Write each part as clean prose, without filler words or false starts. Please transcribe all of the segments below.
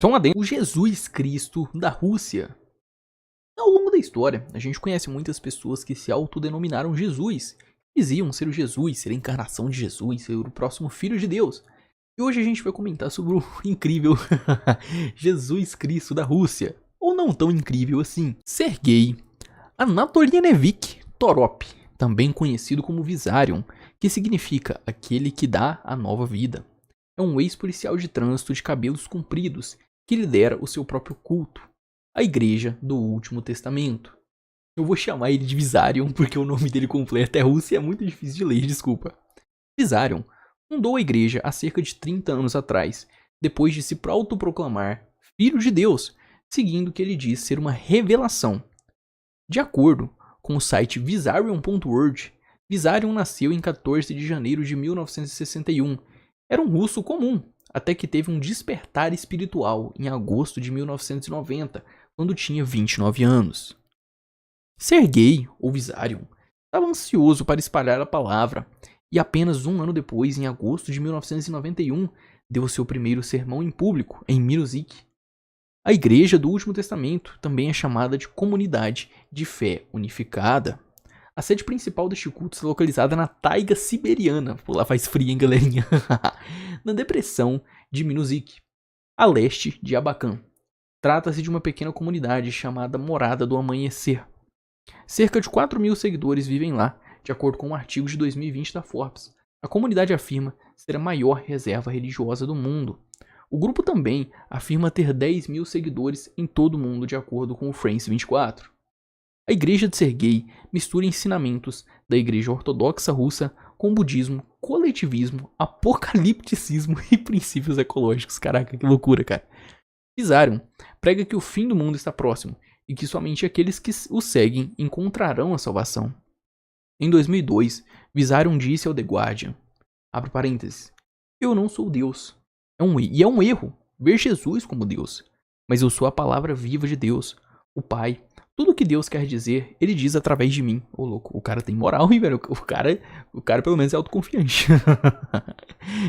Só um adendo, o Jesus Cristo da Rússia. Ao longo da história, a gente conhece muitas pessoas que se autodenominaram Jesus. Diziam ser o Jesus, ser a encarnação de Jesus, ser o próximo Filho de Deus. E hoje a gente vai comentar sobre o incrível Jesus Cristo da Rússia. Ou não tão incrível assim. Sergei Anatolievich Torop, também conhecido como Vissarion, que significa aquele que dá a nova vida. É um ex-policial de trânsito de cabelos compridos que lidera o seu próprio culto, a Igreja do Último Testamento. Eu vou chamar ele de Vissarion porque o nome dele completo é russo e é muito difícil de ler, desculpa. Vissarion fundou a igreja há cerca de 30 anos atrás, depois de se autoproclamar Filho de Deus, seguindo o que ele diz ser uma revelação. De acordo com o site Vissarion.org, Vissarion nasceu em 14 de janeiro de 1961. Era um russo comum, até que teve um despertar espiritual em agosto de 1990, quando tinha 29 anos. Sergei, ou Vissarion, estava ansioso para espalhar a palavra, e apenas um ano depois, em agosto de 1991, deu seu primeiro sermão em público, em Mirosik. A Igreja do Último Testamento também é chamada de Comunidade de Fé Unificada. A sede principal deste culto está localizada na taiga siberiana. Pô, lá faz frio, hein, galerinha? Na depressão de Minusik, a leste de Abacan. Trata-se de uma pequena comunidade chamada Morada do Amanhecer. Cerca de 4.000 seguidores vivem lá, de acordo com um artigo de 2020 da Forbes. A comunidade afirma ser a maior reserva religiosa do mundo. O grupo também afirma ter 10.000 seguidores em todo o mundo, de acordo com o France 24. A Igreja de Sergei mistura ensinamentos da Igreja Ortodoxa Russa com budismo, coletivismo, apocalipticismo e princípios ecológicos. Caraca, que loucura, cara. Vissarion prega que o fim do mundo está próximo e que somente aqueles que o seguem encontrarão a salvação. Em 2002, Vissarion disse ao The Guardian, abre parênteses, eu não sou Deus. É um erro ver Jesus como Deus, mas eu sou a palavra viva de Deus, o Pai. Tudo que Deus quer dizer, ele diz através de mim. Ô, louco, o cara tem moral, hein, velho? O cara pelo menos é autoconfiante.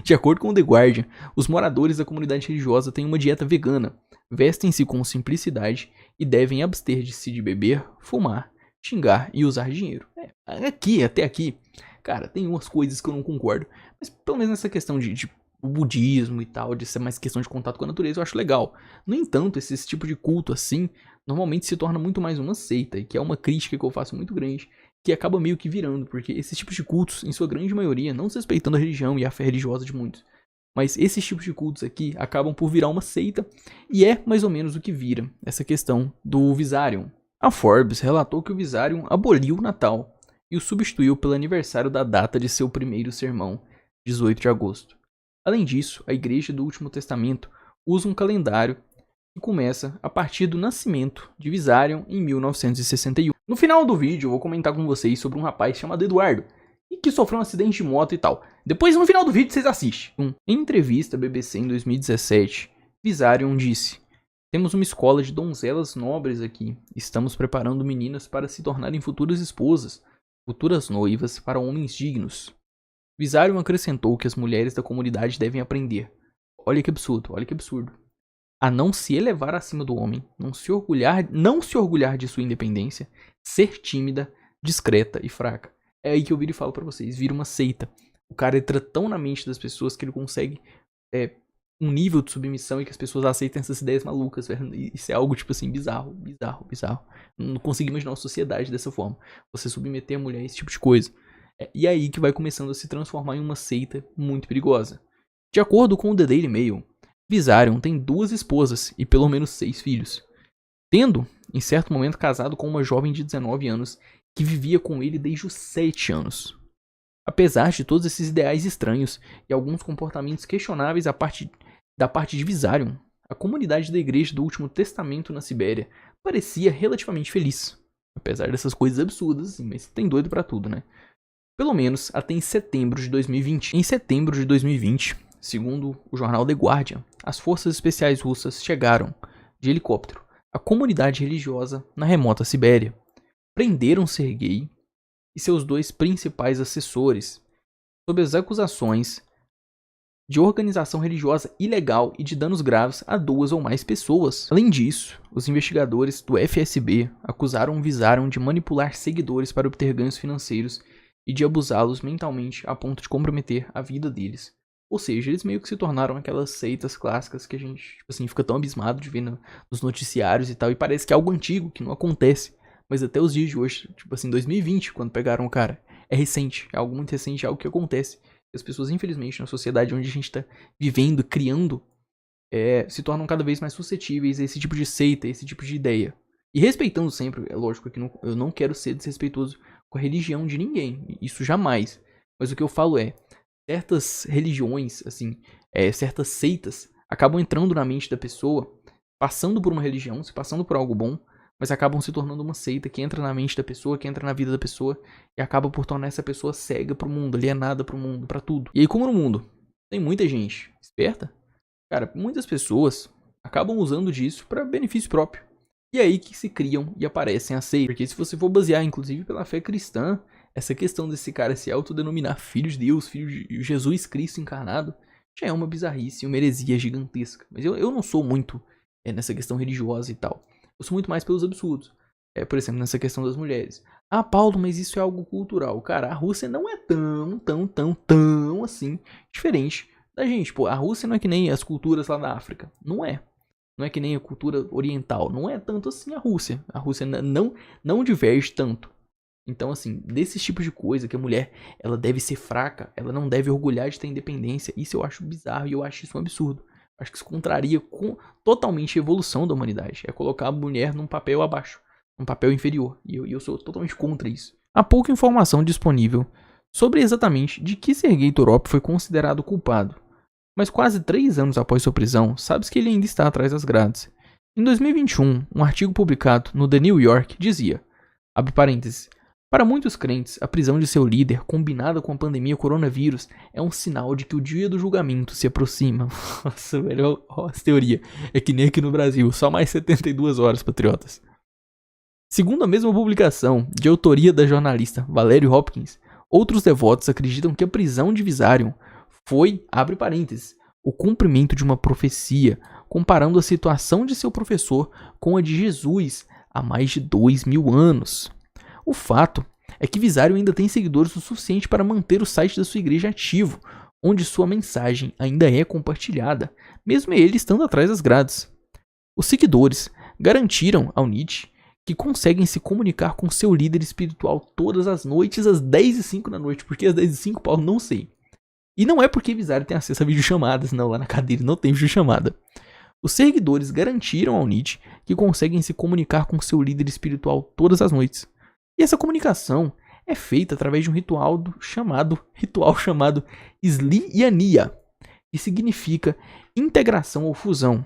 De acordo com o The Guardian, os moradores da comunidade religiosa têm uma dieta vegana, vestem-se com simplicidade e devem abster-se de beber, fumar, xingar e usar dinheiro. Até aqui, cara, tem umas coisas que eu não concordo. Mas pelo menos nessa questão de o budismo e tal, de ser mais questão de contato com a natureza, eu acho legal. No entanto, esse tipo de culto assim, normalmente se torna muito mais uma seita, e que é uma crítica que eu faço muito grande, que acaba meio que virando, porque esses tipos de cultos, em sua grande maioria, não respeitando a religião e a fé religiosa de muitos, mas esses tipos de cultos aqui acabam por virar uma seita, e é mais ou menos o que vira essa questão do Vissarion. A Forbes relatou que o Vissarion aboliu o Natal e o substituiu pelo aniversário da data de seu primeiro sermão, 18 de agosto. Além disso, a Igreja do Último Testamento usa um calendário que começa a partir do nascimento de Vissarion em 1961. No final do vídeo eu vou comentar com vocês sobre um rapaz chamado Eduardo e que sofreu um acidente de moto e tal. Depois no final do vídeo vocês assistem. Em entrevista à BBC em 2017, Vissarion disse: temos uma escola de donzelas nobres aqui. Estamos preparando meninas para se tornarem futuras esposas, futuras noivas para homens dignos. Vissarion acrescentou que as mulheres da comunidade devem aprender. Olha que absurdo. A não se elevar acima do homem, não se orgulhar de sua independência, ser tímida, discreta e fraca. É aí que eu viro e falo pra vocês, vira uma seita. O cara entra tão na mente das pessoas que ele consegue um nível de submissão e que as pessoas aceitam essas ideias malucas, velho. Isso é algo tipo assim, bizarro. Não consigo imaginar uma sociedade dessa forma. Você submeter a mulher a esse tipo de coisa. E é aí que vai começando a se transformar em uma seita muito perigosa. De acordo com o The Daily Mail, Vissarion tem 2 esposas e pelo menos 6 filhos, tendo, em certo momento, casado com uma jovem de 19 anos que vivia com ele desde os 7 anos. Apesar de todos esses ideais estranhos e alguns comportamentos questionáveis da parte de Vissarion, a comunidade da Igreja do Último Testamento na Sibéria parecia relativamente feliz. Apesar dessas coisas absurdas, assim, mas tem doido pra tudo, né? Pelo menos até em setembro de 2020. Em setembro de 2020, segundo o jornal The Guardian, as forças especiais russas chegaram, de helicóptero, à comunidade religiosa na remota Sibéria. Prenderam Sergei e seus 2 principais assessores, sob as acusações de organização religiosa ilegal e de danos graves a 2 ou mais pessoas. Além disso, os investigadores do FSB acusaram o Visarion de manipular seguidores para obter ganhos financeiros e de abusá-los mentalmente a ponto de comprometer a vida deles. Ou seja, eles meio que se tornaram aquelas seitas clássicas que a gente, tipo assim, fica tão abismado de ver nos noticiários e tal, e parece que é algo antigo, que não acontece. Mas até os dias de hoje, tipo assim, 2020, quando pegaram o cara, é recente, é algo muito recente, é algo que acontece. E as pessoas, infelizmente, na sociedade onde a gente tá vivendo, criando, se tornam cada vez mais suscetíveis a esse tipo de seita, a esse tipo de ideia. E respeitando sempre, é lógico que eu não quero ser desrespeitoso com a religião de ninguém, isso jamais. Mas o que eu falo é, certas religiões, assim, certas seitas, acabam entrando na mente da pessoa, passando por uma religião, se passando por algo bom, mas acabam se tornando uma seita que entra na mente da pessoa, que entra na vida da pessoa, e acaba por tornar essa pessoa cega pro mundo, alienada pro mundo, pra tudo. E aí, como no mundo tem muita gente esperta, cara, muitas pessoas acabam usando disso pra benefício próprio. E é aí que se criam e aparecem as seitas. Porque se você for basear, inclusive, pela fé cristã, essa questão desse cara se autodenominar filho de Deus, filho de Jesus Cristo encarnado, já é uma bizarrice, uma heresia gigantesca. Mas eu não sou muito nessa questão religiosa e tal. Eu sou muito mais pelos absurdos. Por exemplo, nessa questão das mulheres. Ah, Paulo, mas isso é algo cultural. Cara, a Rússia não é tão assim diferente da gente. Pô, a Rússia não é que nem as culturas lá da África. Não é. Não é que nem a cultura oriental. Não é tanto assim a Rússia. A Rússia não diverge tanto. Então, assim, desses tipos de coisa que a mulher, ela deve ser fraca, ela não deve orgulhar de ter independência, isso eu acho bizarro e eu acho isso um absurdo. Acho que isso contraria totalmente a evolução da humanidade. É colocar a mulher num papel abaixo, num papel inferior. E eu sou totalmente contra isso. Há pouca informação disponível sobre exatamente de que Sergei Torop foi considerado culpado. Mas quase 3 anos após sua prisão, sabe-se que ele ainda está atrás das grades. Em 2021, um artigo publicado no The New York dizia, abre parênteses, para muitos crentes, a prisão de seu líder, combinada com a pandemia coronavírus, é um sinal de que o dia do julgamento se aproxima. Nossa, velho, olha essa teoria. É que nem aqui no Brasil, só mais 72 horas, patriotas. Segundo a mesma publicação, de autoria da jornalista Valerie Hopkins, outros devotos acreditam que a prisão de Visarion foi, abre parênteses, o cumprimento de uma profecia, comparando a situação de seu professor com a de Jesus há mais de 2000 anos. O fato é que Visarion ainda tem seguidores o suficiente para manter o site da sua igreja ativo, onde sua mensagem ainda é compartilhada, mesmo ele estando atrás das grades. Os seguidores garantiram ao Nietzsche que conseguem se comunicar com seu líder espiritual todas as noites às 10h05 da noite. Porque às 10h05, Paulo, não sei. E não é porque Visarion tem acesso a videochamadas, não, lá na cadeira não tem videochamada. Os seguidores garantiram ao Nietzsche que conseguem se comunicar com seu líder espiritual todas as noites. E essa comunicação é feita através de um ritual chamado Sliania, que significa integração ou fusão.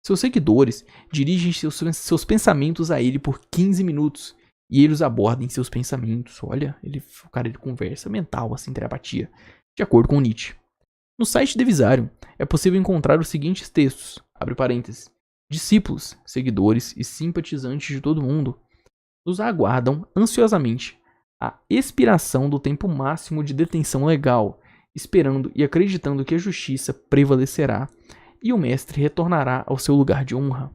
Seus seguidores dirigem seus pensamentos a ele por 15 minutos e ele os aborda em seus pensamentos. Olha, o cara conversa mental, assim, telepatia, de acordo com Nietzsche. No site de Visarion é possível encontrar os seguintes textos, abre parênteses, discípulos, seguidores e simpatizantes de todo mundo nos aguardam ansiosamente a expiração do tempo máximo de detenção legal, esperando e acreditando que a justiça prevalecerá e o mestre retornará ao seu lugar de honra.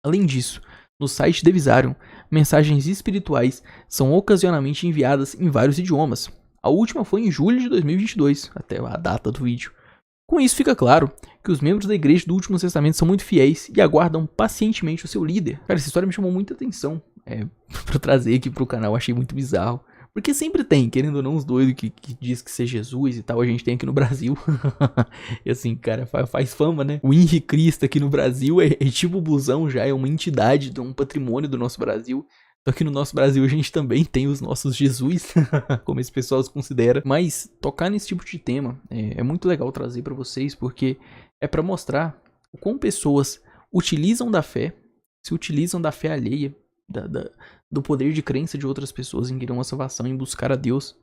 Além disso, no site de Visarion, mensagens espirituais são ocasionalmente enviadas em vários idiomas. A última foi em julho de 2022, até a data do vídeo. Com isso fica claro que os membros da igreja do Último Testamento são muito fiéis e aguardam pacientemente o seu líder. Cara, essa história me chamou muita atenção pra trazer aqui pro canal, achei muito bizarro. Porque sempre tem, querendo ou não, uns doidos que diz que ser Jesus e tal, a gente tem aqui no Brasil. E assim, cara, faz fama, né? O Henri Cristo aqui no Brasil é tipo o busão já, é uma entidade, um patrimônio do nosso Brasil. Só que no nosso Brasil a gente também tem os nossos Jesus, como esse pessoal se considera. Mas tocar nesse tipo de tema é muito legal trazer pra vocês, porque é pra mostrar o quão pessoas utilizam da fé, se utilizam da fé alheia, do poder de crença de outras pessoas em querer uma salvação, em buscar a Deus,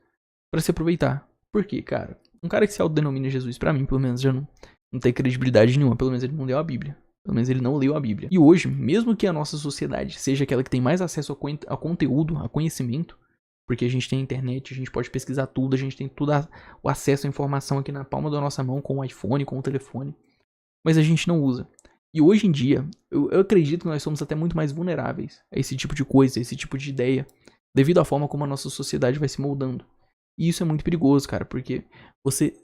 pra se aproveitar. Por quê, cara? Um cara que se autodenomina Jesus, pra mim, pelo menos, já não tem credibilidade nenhuma. Pelo menos ele não leu a Bíblia. Pelo menos ele não leu a Bíblia. E hoje, mesmo que a nossa sociedade seja aquela que tem mais acesso a conteúdo, a conhecimento, Porque a gente tem internet, a gente pode pesquisar tudo, a gente tem tudo o acesso à informação aqui na palma da nossa mão, com o iPhone, com o telefone. Mas a gente não usa. E hoje em dia, eu acredito que nós somos até muito mais vulneráveis a esse tipo de coisa, a esse tipo de ideia, devido à forma como a nossa sociedade vai se moldando. E isso é muito perigoso, cara, porque você,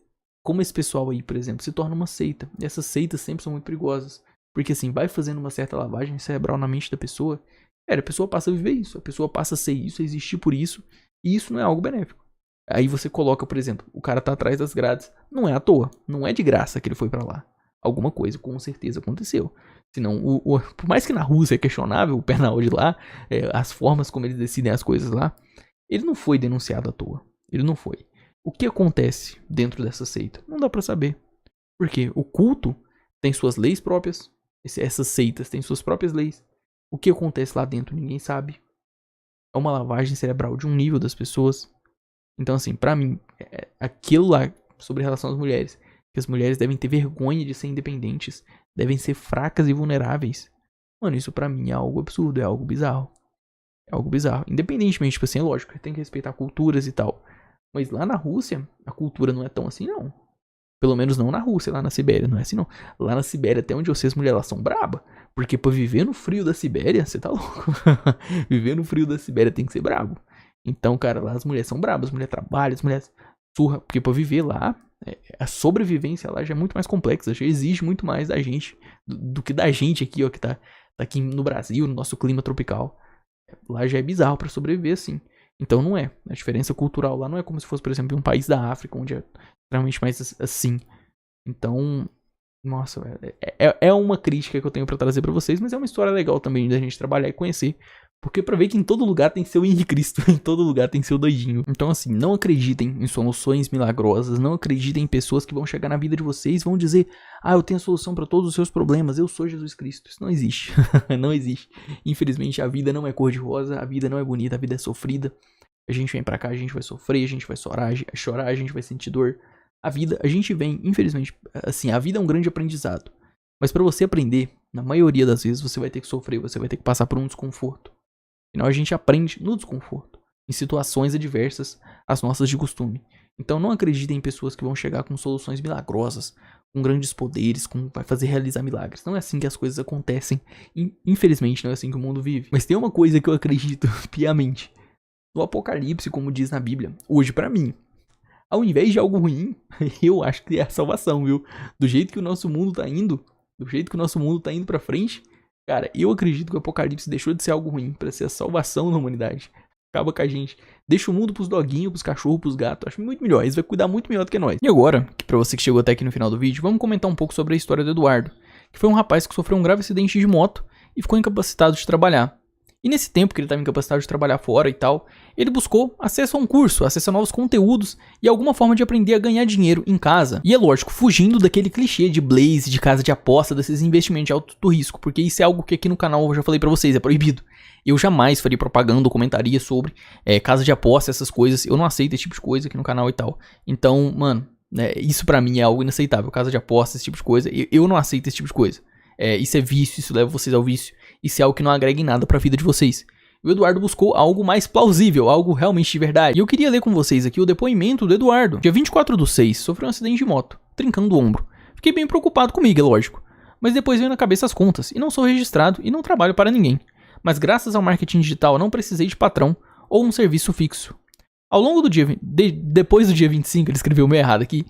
como esse pessoal aí, por exemplo, se torna uma seita. E essas seitas sempre são muito perigosas. Porque assim, vai fazendo uma certa lavagem cerebral na mente da pessoa. A pessoa passa a viver isso, a pessoa passa a ser isso, a existir por isso. E isso não é algo benéfico. Aí você coloca, por exemplo, o cara tá atrás das grades. Não é à toa, não é de graça que ele foi pra lá. Alguma coisa com certeza aconteceu. Senão, por mais que na Rússia é questionável o penal de lá, as formas como eles decidem as coisas lá, ele não foi denunciado à toa. Ele não foi. O que acontece dentro dessa seita? Não dá pra saber. Porque o culto tem suas leis próprias. Essas seitas têm suas próprias leis. O que acontece lá dentro ninguém sabe. É uma lavagem cerebral de um nível das pessoas. Então assim, pra mim, aquilo lá sobre relação às mulheres, que as mulheres devem ter vergonha de ser independentes, devem ser fracas e vulneráveis. Mano, isso pra mim é algo absurdo, é algo bizarro. É algo bizarro. Independentemente, tipo assim, é lógico, tem que respeitar culturas e tal. Mas lá na Rússia, a cultura não é tão assim, não. Pelo menos não na Rússia, lá na Sibéria, não é assim, não. Lá na Sibéria, até onde eu sei, as mulheres lá são braba. Porque pra viver no frio da Sibéria, você tá louco. Viver no frio da Sibéria tem que ser brabo. Então, cara, lá as mulheres são brabas, as mulheres trabalham, as mulheres surra. Porque pra viver lá, a sobrevivência lá já é muito mais complexa, já exige muito mais da gente do que da gente aqui, ó, que tá aqui no Brasil, no nosso clima tropical. Lá já é bizarro pra sobreviver, assim. Então não é. A diferença cultural lá não é como se fosse, por exemplo, um país da África, onde é extremamente mais assim. Então, nossa, é uma crítica que eu tenho pra trazer pra vocês, mas é uma história legal também da gente trabalhar e conhecer. Porque pra ver que em todo lugar tem seu Henrique Cristo, em todo lugar tem seu doidinho. Então assim, não acreditem em soluções milagrosas, não acreditem em pessoas que vão chegar na vida de vocês e vão dizer: ah, eu tenho a solução pra todos os seus problemas, eu sou Jesus Cristo. Isso não existe, não existe. Infelizmente a vida não é cor de rosa, a vida não é bonita, a vida é sofrida. A gente vem pra cá, a gente vai sofrer, a gente vai chorar, a gente vai sentir dor. A vida, a gente vem, infelizmente, assim, a vida é um grande aprendizado. Mas pra você aprender, na maioria das vezes você vai ter que sofrer, você vai ter que passar por um desconforto. Afinal, a gente aprende no desconforto, em situações adversas às nossas de costume. Então não acreditem em pessoas que vão chegar com soluções milagrosas, com grandes poderes, vai fazer realizar milagres. Não é assim que as coisas acontecem. Infelizmente, não é assim que o mundo vive. Mas tem uma coisa que eu acredito piamente. No Apocalipse, como diz na Bíblia, hoje pra mim, ao invés de algo ruim, eu acho que é a salvação, viu? Do jeito que o nosso mundo tá indo, pra frente, cara, eu acredito que o Apocalipse deixou de ser algo ruim pra ser a salvação da humanidade. Acaba com a gente. Deixa o mundo pros doguinhos, pros cachorros, pros gatos. Acho muito melhor. Eles vão cuidar muito melhor do que nós. E agora, que pra você que chegou até aqui no final do vídeo, vamos comentar um pouco sobre a história do Eduardo, que foi um rapaz que sofreu um grave acidente de moto e ficou incapacitado de trabalhar. E nesse tempo que ele estava incapacitado de trabalhar fora e tal, ele buscou acesso a um curso, acesso a novos conteúdos e alguma forma de aprender a ganhar dinheiro em casa. E é lógico, fugindo daquele clichê de blaze, de casa de aposta, desses investimentos de alto risco, porque isso é algo que aqui no canal eu já falei pra vocês, é proibido. Eu jamais faria propaganda ou comentaria sobre casa de aposta, essas coisas. Eu não aceito esse tipo de coisa aqui no canal e tal. Então, mano, isso pra mim é algo inaceitável. Casa de aposta, esse tipo de coisa. Eu não aceito esse tipo de coisa. Isso é vício, isso leva vocês ao vício. Isso é algo que não agrega em nada pra vida de vocês. O Eduardo buscou algo mais plausível, algo realmente de verdade. E eu queria ler com vocês aqui o depoimento do Eduardo. Dia 24/6, sofreu um acidente de moto, trincando o ombro. Fiquei bem preocupado comigo, é lógico. Mas depois veio na cabeça as contas, e não sou registrado e não trabalho para ninguém. Mas graças ao marketing digital não precisei de patrão ou um serviço fixo. Ao longo do dia, depois do dia 25, ele escreveu meio errado aqui,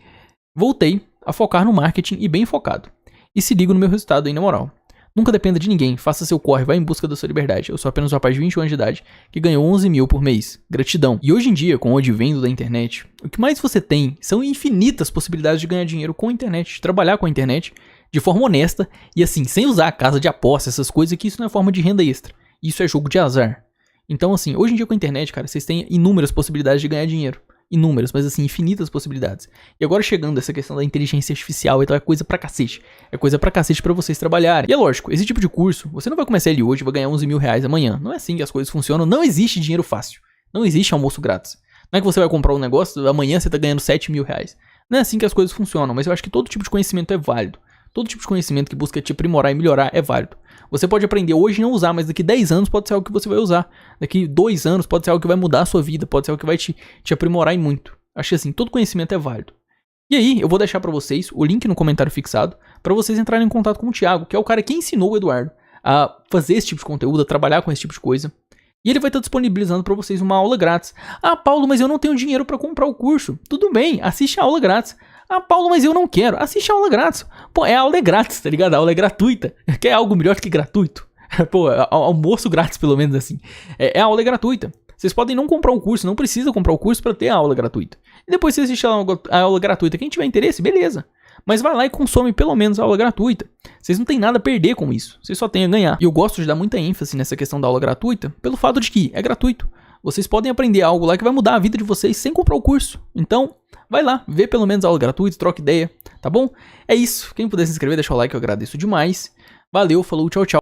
voltei a focar no marketing e bem focado. E se ligo no meu resultado aí na moral. Nunca dependa de ninguém, faça seu corre, vá em busca da sua liberdade. Eu sou apenas um rapaz de 21 anos de idade que ganhou 11 mil por mês. Gratidão. E hoje em dia, com o advento da internet, o que mais você tem são infinitas possibilidades de ganhar dinheiro com a internet, de trabalhar com a internet de forma honesta e assim, sem usar a casa de aposta, essas coisas, que isso não é forma de renda extra. Isso é jogo de azar. Então assim, hoje em dia com a internet, cara, vocês têm inúmeras possibilidades de ganhar dinheiro. Inúmeras, mas assim, infinitas possibilidades. E agora chegando essa questão da inteligência artificial, então é coisa pra cacete. É coisa pra cacete pra vocês trabalharem. E é lógico, esse tipo de curso, você não vai começar ele hoje e vai ganhar 11 mil reais amanhã. Não é assim que as coisas funcionam. Não existe dinheiro fácil. Não existe almoço grátis. Não é que você vai comprar um negócio, amanhã você tá ganhando 7 mil reais. Não é assim que as coisas funcionam, mas eu acho que todo tipo de conhecimento é válido. Todo tipo de conhecimento que busca te aprimorar e melhorar é válido. Você pode aprender hoje e não usar, mas daqui 10 anos pode ser algo que você vai usar. Daqui 2 anos pode ser algo que vai mudar a sua vida, pode ser algo que vai te aprimorar em muito. Acho que assim, todo conhecimento é válido. E aí, eu vou deixar pra vocês o link no comentário fixado pra vocês entrarem em contato com o Thiago, que é o cara que ensinou o Eduardo a fazer esse tipo de conteúdo, a trabalhar com esse tipo de coisa. E ele vai estar disponibilizando pra vocês uma aula grátis. Ah, Paulo, mas eu não tenho dinheiro pra comprar o curso. Tudo bem, assiste a aula grátis. Ah, Paulo, mas eu não quero. Assiste a aula grátis. Pô, a aula é grátis, tá ligado? A aula é gratuita. Quer algo melhor que gratuito? Pô, almoço grátis, pelo menos assim. A aula é gratuita. Vocês podem não comprar o curso, não precisa comprar o curso pra ter a aula gratuita. E depois você assiste a aula gratuita. Quem tiver interesse, beleza. Mas vai lá e consome pelo menos a aula gratuita. Vocês não tem nada a perder com isso. Vocês só têm a ganhar. E eu gosto de dar muita ênfase nessa questão da aula gratuita pelo fato de que é gratuito. Vocês podem aprender algo lá que vai mudar a vida de vocês sem comprar o curso. Então, vai lá, vê pelo menos a aula gratuita, troca ideia, tá bom? É isso. Quem puder se inscrever, deixa o like, eu agradeço demais. Valeu, falou, tchau, tchau.